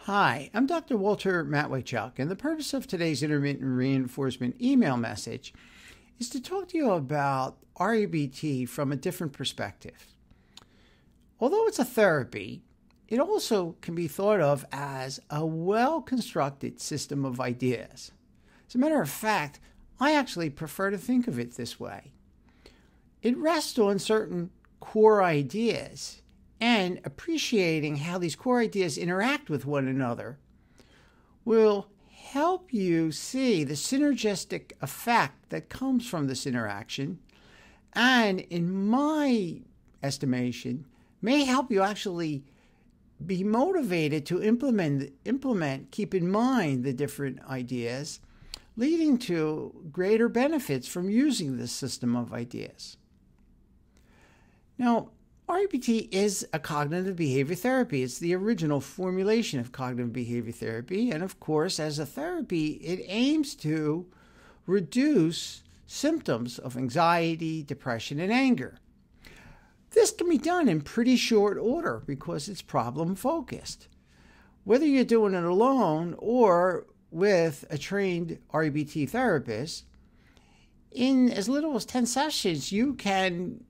Hi, I'm Dr. Walter Matwaychuk, and the purpose of today's intermittent reinforcement email message is to talk to you about REBT from a different perspective. Although it's a therapy, it also can be thought of as a well-constructed system of ideas. As a matter of fact, I actually prefer to think of it this way. It rests on certain core ideas, and appreciating how these core ideas interact with one another will help you see the synergistic effect that comes from this interaction, and in my estimation, may help you actually be motivated to implement, keep in mind the different ideas, leading to greater benefits from using this system of ideas. Now, REBT is a cognitive behavior therapy. It's the original formulation of cognitive behavior therapy. And of course, as a therapy, it aims to reduce symptoms of anxiety, depression, and anger. This can be done in pretty short order because it's problem-focused. Whether you're doing it alone or with a trained REBT therapist, in as little as 10 sessions, you can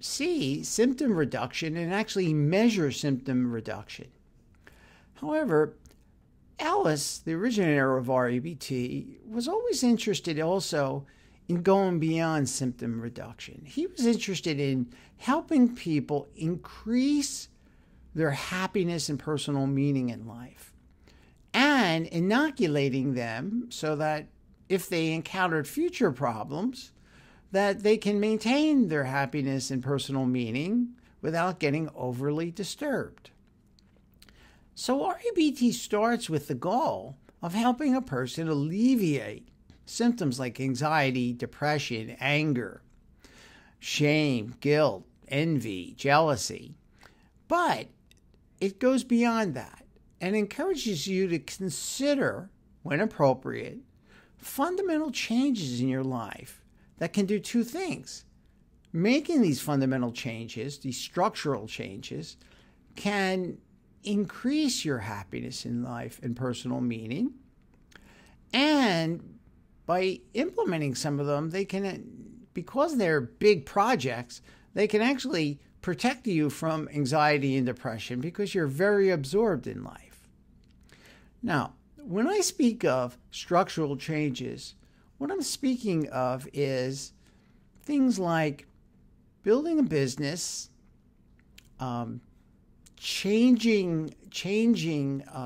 see symptom reduction and actually measure symptom reduction. However, Ellis, the originator of REBT, was always interested also in going beyond symptom reduction. He was interested in helping people increase their happiness and personal meaning in life and inoculating them so that if they encountered future problems, that they can maintain their happiness and personal meaning without getting overly disturbed. So REBT starts with the goal of helping a person alleviate symptoms like anxiety, depression, anger, shame, guilt, envy, jealousy. But it goes beyond that and encourages you to consider, when appropriate, fundamental changes in your life that can do two things. Making these fundamental changes, these structural changes, can increase your happiness in life and personal meaning. And by implementing some of them, they can, because they're big projects, they can actually protect you from anxiety and depression because you're very absorbed in life. Now, when I speak of structural changes, what I'm speaking of is things like building a business, changing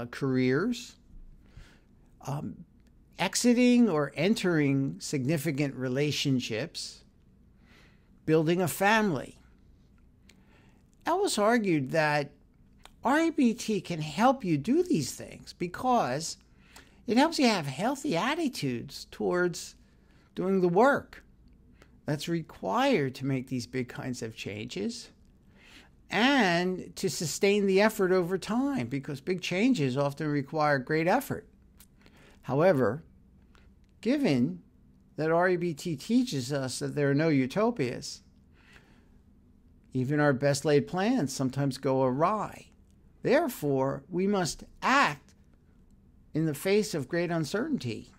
careers, exiting or entering significant relationships, building a family. Ellis argued that REBT can help you do these things because it helps you have healthy attitudes towards doing the work that's required to make these big kinds of changes and to sustain the effort over time because big changes often require great effort. However, given that REBT teaches us that there are no utopias, even our best laid plans sometimes go awry. Therefore, we must act in the face of great uncertainty.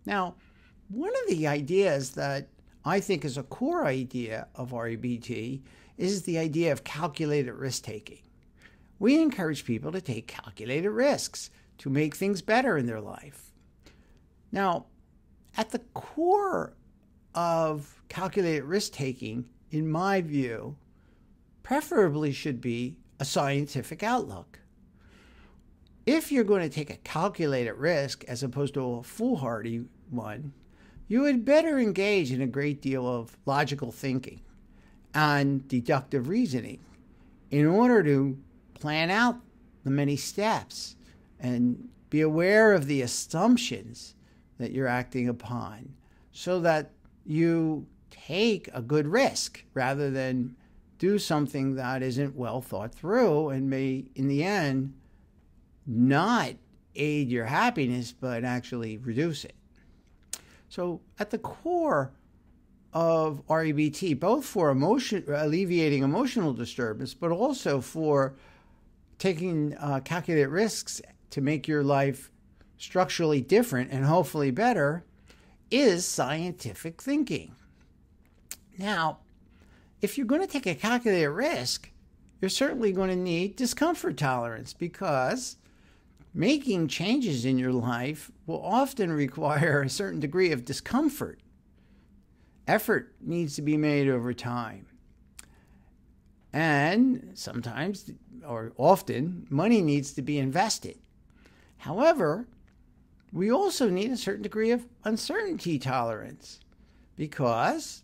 Now, one of the ideas that I think is a core idea of REBT is the idea of calculated risk-taking. We encourage people to take calculated risks to make things better in their life. Now, at the core of calculated risk-taking, in my view, preferably should be a scientific outlook. If you're going to take a calculated risk as opposed to a foolhardy one, you would better engage in a great deal of logical thinking and deductive reasoning in order to plan out the many steps and be aware of the assumptions that you're acting upon so that you take a good risk rather than do something that isn't well thought through and may, in the end, not aid your happiness, but actually reduce it. So at the core of REBT, both for alleviating emotional disturbance, but also for taking calculated risks to make your life structurally different and hopefully better is scientific thinking. Now, if you're going to take a calculated risk, you're certainly going to need discomfort tolerance, because making changes in your life will often require a certain degree of discomfort. Effort needs to be made over time. And sometimes, or often, money needs to be invested. However, we also need a certain degree of uncertainty tolerance, because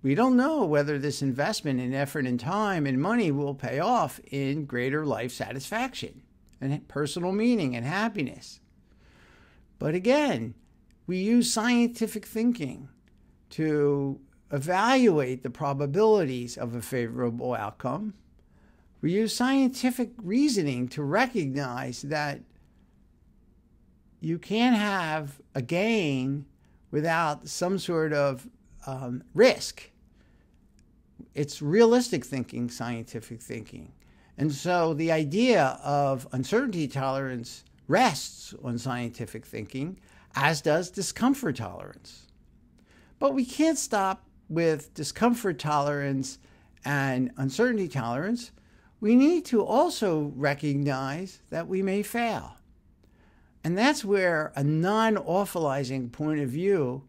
we don't know whether this investment in effort and time and money will pay off in greater life satisfaction and personal meaning and happiness. But again, we use scientific thinking to evaluate the probabilities of a favorable outcome. We use scientific reasoning to recognize that you can't have a gain without some sort of risk. It's realistic thinking, scientific thinking. And so the idea of uncertainty tolerance rests on scientific thinking, as does discomfort tolerance. But we can't stop with discomfort tolerance and uncertainty tolerance. We need to also recognize that we may fail. And that's where a non-awfulizing point of view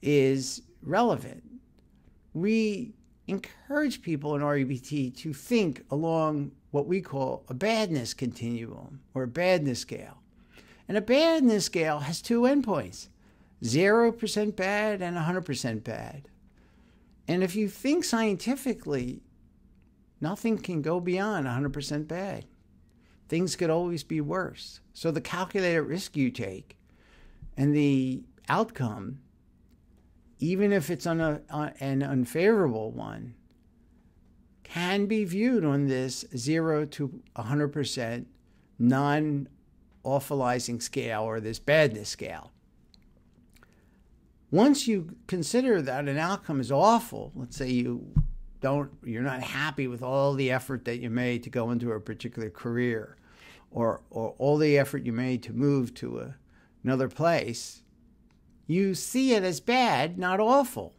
is relevant. We encourage people in REBT to think along what we call a badness continuum or a badness scale. And a badness scale has two endpoints, 0% bad and 100% bad. And if you think scientifically, nothing can go beyond 100% bad. Things could always be worse. So the calculated risk you take and the outcome, even if it's an unfavorable one, can be viewed on this 0 to 100% non-awfulizing scale, or this badness scale. Once you consider that an outcome is awful, let's say you're not happy with all the effort that you made to go into a particular career, or all the effort you made to move to another place, you see it as bad, not awful.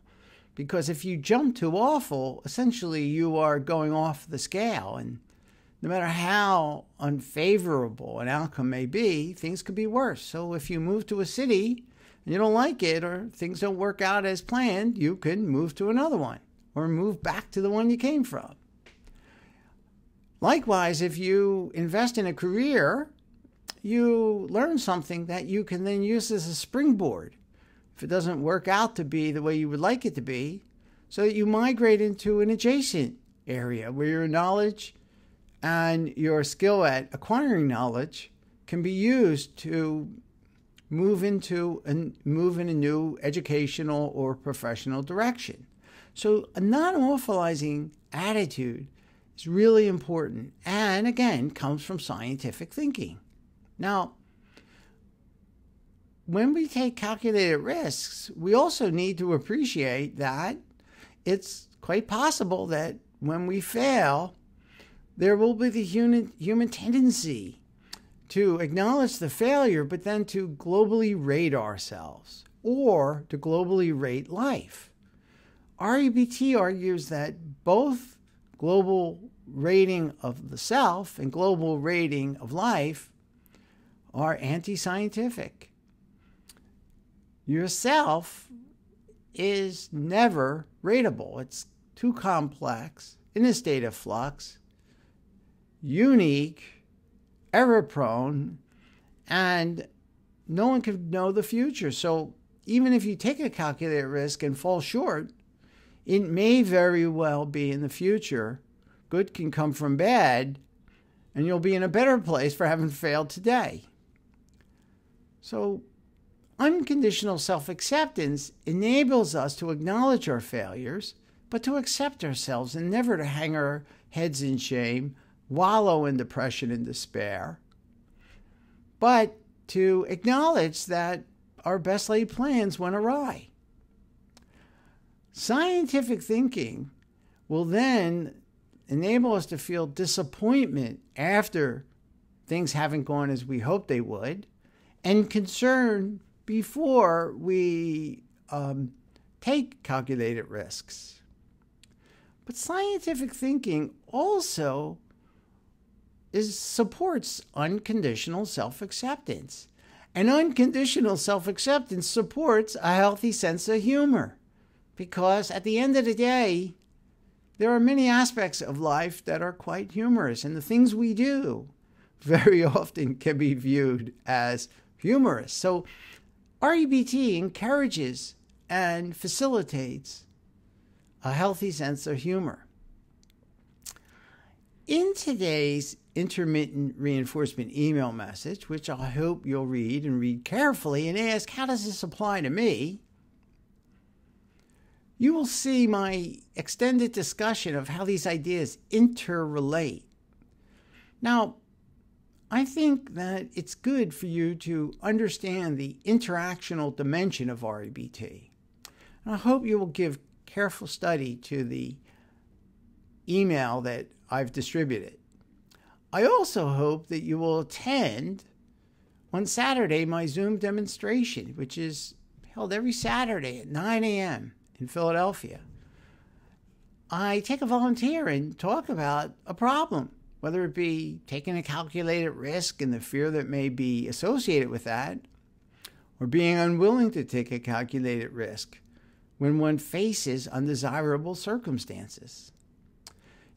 Because if you jump to awful, essentially you are going off the scale. And no matter how unfavorable an outcome may be, things could be worse. So if you move to a city and you don't like it, or things don't work out as planned, you can move to another one or move back to the one you came from. Likewise, if you invest in a career, you learn something that you can then use as a springboard if it doesn't work out to be the way you would like it to be, so that you migrate into an adjacent area where your knowledge and your skill at acquiring knowledge can be used to move in a new educational or professional direction. So a non-awfulizing attitude is really important, and again, comes from scientific thinking. Now, when we take calculated risks, we also need to appreciate that it's quite possible that when we fail, there will be the human tendency to acknowledge the failure, but then to globally rate ourselves or to globally rate life. REBT argues that both global rating of the self and global rating of life are anti-scientific. Yourself is never rateable. It's too complex, in a state of flux, unique, error-prone, and no one can know the future. So even if you take a calculated risk and fall short, it may very well be in the future good can come from bad, and you'll be in a better place for having failed today. So unconditional self-acceptance enables us to acknowledge our failures, but to accept ourselves and never to hang our heads in shame, wallow in depression and despair, but to acknowledge that our best laid plans went awry. Scientific thinking will then enable us to feel disappointment after things haven't gone as we hoped they would, and concern before we take calculated risks. But scientific thinking also supports unconditional self-acceptance. And unconditional self-acceptance supports a healthy sense of humor. Because at the end of the day, there are many aspects of life that are quite humorous. And the things we do very often can be viewed as humorous. So REBT encourages and facilitates a healthy sense of humor. In today's intermittent reinforcement email message, which I hope you'll read and read carefully and ask, how does this apply to me? You will see my extended discussion of how these ideas interrelate. Now, I think that it's good for you to understand the interactional dimension of REBT. And I hope you will give careful study to the email that I've distributed. I also hope that you will attend on Saturday my Zoom demonstration, which is held every Saturday at 9 a.m. in Philadelphia. I take a volunteer and talk about a problem, whether it be taking a calculated risk and the fear that may be associated with that, or being unwilling to take a calculated risk when one faces undesirable circumstances.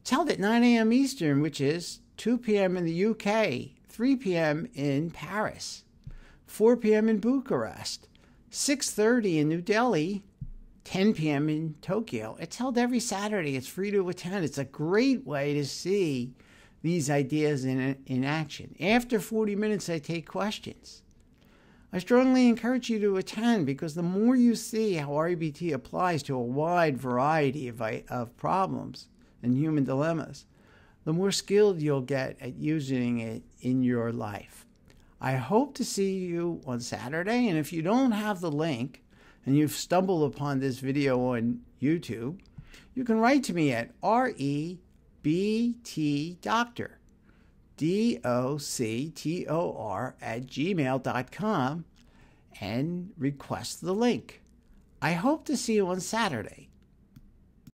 It's held at 9 a.m. Eastern, which is 2 p.m. in the UK, 3 p.m. in Paris, 4 p.m. in Bucharest, 6:30 in New Delhi, 10 p.m. in Tokyo. It's held every Saturday. It's free to attend. It's a great way to see these ideas in action. After 40 minutes, I take questions. I strongly encourage you to attend because the more you see how REBT applies to a wide variety of problems and human dilemmas, the more skilled you'll get at using it in your life. I hope to see you on Saturday, and if you don't have the link and you've stumbled upon this video on YouTube, you can write to me at REBT Doctor, DOCTOR @gmail.com and request the link. I hope to see you on Saturday.